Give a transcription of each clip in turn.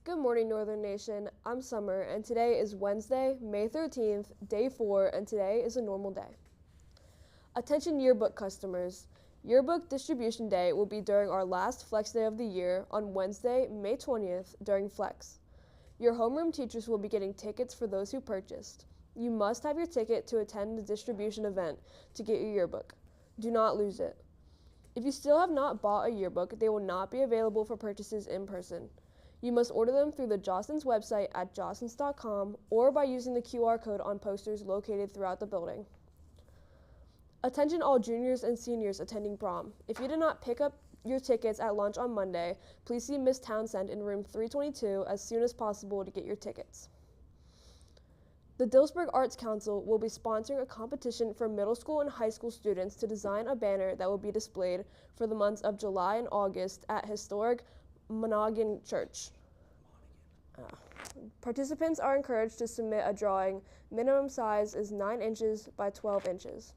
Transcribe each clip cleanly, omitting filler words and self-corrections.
Good morning, Northern Nation. I'm Summer, and today is Wednesday, May 13th, day 4, and today is a normal day. Attention yearbook customers. Yearbook distribution day will be during our last Flex Day of the year on Wednesday, May 20th during Flex. Your homeroom teachers will be getting tickets for those who purchased. You must have your ticket to attend the distribution event to get your yearbook. Do not lose it. If you still have not bought a yearbook, they will not be available for purchases in person. You must order them through the Jostens website at jostens.com or by using the QR code on posters located throughout the building. Attention all juniors and seniors attending prom. If you did not pick up your tickets at lunch on Monday, please see Ms. Townsend in room 322 as soon as possible to get your tickets. The Dillsburg Arts Council will be sponsoring a competition for middle school and high school students to design a banner that will be displayed for the months of July and August at historic Monaghan Church. Participants are encouraged to submit a drawing. Minimum size is 9 inches by 12 inches.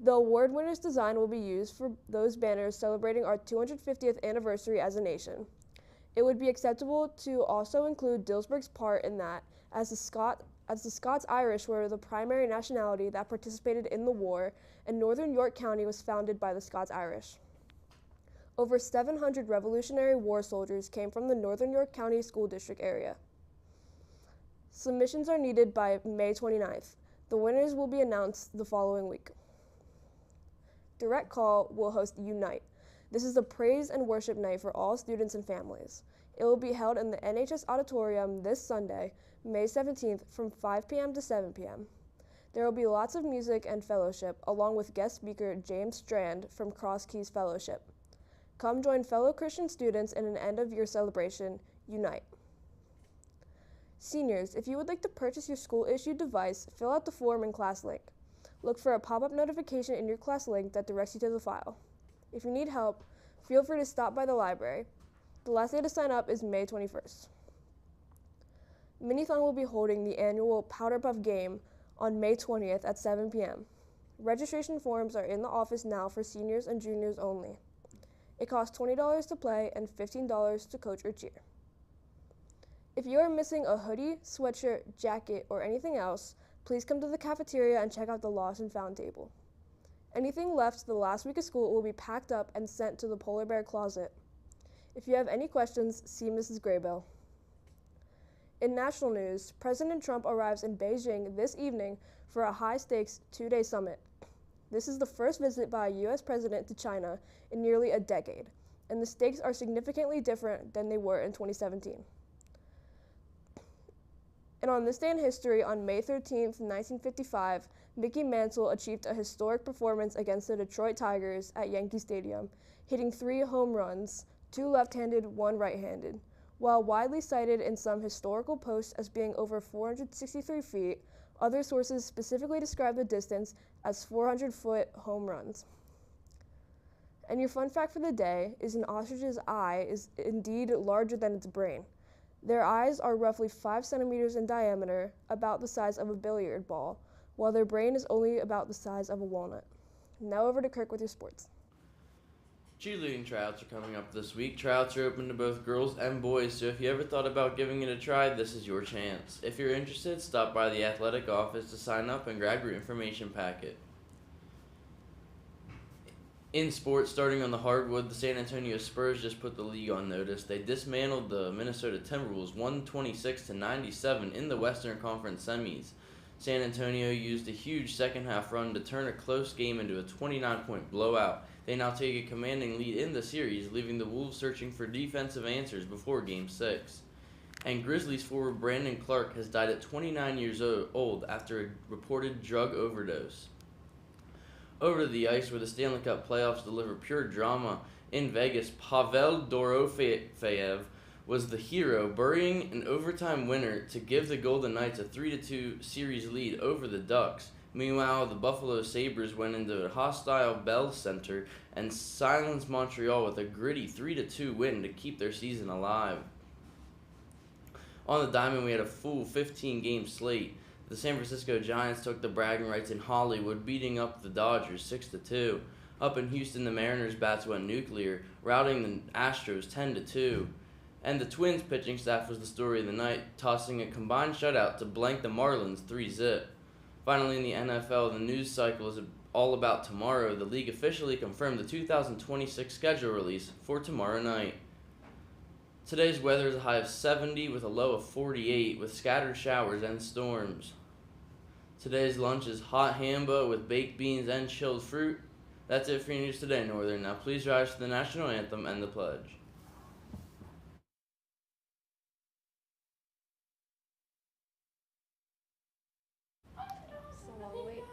The award winner's design will be used for those banners celebrating our 250th anniversary as a nation. It would be acceptable to also include Dillsburg's part in that, as the Scots-Irish were the primary nationality that participated in the war, and Northern York County was founded by the Scots-Irish. Over 700 Revolutionary War soldiers came from the Northern York County School District area. Submissions are needed by May 29th. The winners will be announced the following week. Direct Call will host Unite. This is a praise and worship night for all students and families. It will be held in the NHS auditorium this Sunday, May 17th from 5 p.m. to 7 p.m. There will be lots of music and fellowship, along with guest speaker James Strand from Cross Keys Fellowship. Come join fellow Christian students in an end-of-year celebration, Unite. Seniors, if you would like to purchase your school-issued device, fill out the form in Class Link. Look for a pop-up notification in your Class Link that directs you to the file. If you need help, feel free to stop by the library. The last day to sign up is May 21st. Minithon will be holding the annual Powder Puff game on May 20th at 7 p.m. Registration forms are in the office now for seniors and juniors only. It costs $20 to play and $15 to coach or cheer. If you are missing a hoodie, sweatshirt, jacket, or anything else, please come to the cafeteria and check out the lost and found table. Anything left the last week of school will be packed up and sent to the Polar Bear closet. If you have any questions, see Mrs. Graybell. In national news, President Trump arrives in Beijing this evening for a high-stakes 2-day summit. This is the first visit by a U.S. president to China in nearly a decade, and the stakes are significantly different than they were in 2017. And on this day in history, on May 13th, 1955, Mickey Mantle achieved a historic performance against the Detroit Tigers at Yankee Stadium, hitting 3 home runs, 2 left-handed, 1 right-handed. While widely cited in some historical posts as being over 463 feet, other sources specifically describe the distance as 400-foot home runs. And your fun fact for the day is an ostrich's eye is indeed larger than its brain. Their eyes are roughly 5 centimeters in diameter, about the size of a billiard ball, while their brain is only about the size of a walnut. Now over to Kirk with your sports. Cheerleading tryouts are coming up this week. Tryouts are open to both girls and boys, so if you ever thought about giving it a try, this is your chance. If you're interested, stop by the athletic office to sign up and grab your information packet. In sports, starting on the hardwood, the San Antonio Spurs just put the league on notice. They dismantled the Minnesota Timberwolves 126-97 in the Western Conference semis. San Antonio used a huge second-half run to turn a close game into a 29-point blowout. They now take a commanding lead in the series, leaving the Wolves searching for defensive answers before Game 6. And Grizzlies forward Brandon Clark has died at 29 years old after a reported drug overdose. Over to the ice, where the Stanley Cup playoffs deliver pure drama, in Vegas, Pavel Dorofeyev was the hero, burying an overtime winner to give the Golden Knights a 3-2 series lead over the Ducks. Meanwhile, the Buffalo Sabres went into a hostile Bell Center and silenced Montreal with a gritty 3-2 win to keep their season alive. On the diamond, we had a full 15-game slate. The San Francisco Giants took the bragging rights in Hollywood, beating up the Dodgers 6-2. Up in Houston, the Mariners' bats went nuclear, routing the Astros 10-2. And the Twins pitching staff was the story of the night, tossing a combined shutout to blank the Marlins 3-zip. Finally, in the NFL, the news cycle is all about tomorrow. The league officially confirmed the 2026 schedule release for tomorrow night. Today's weather is a high of 70 with a low of 48 with scattered showers and storms. Today's lunch is hot hambo with baked beans and chilled fruit. That's it for your news today, Northern. Now please rise to the national anthem and the pledge. So long wait.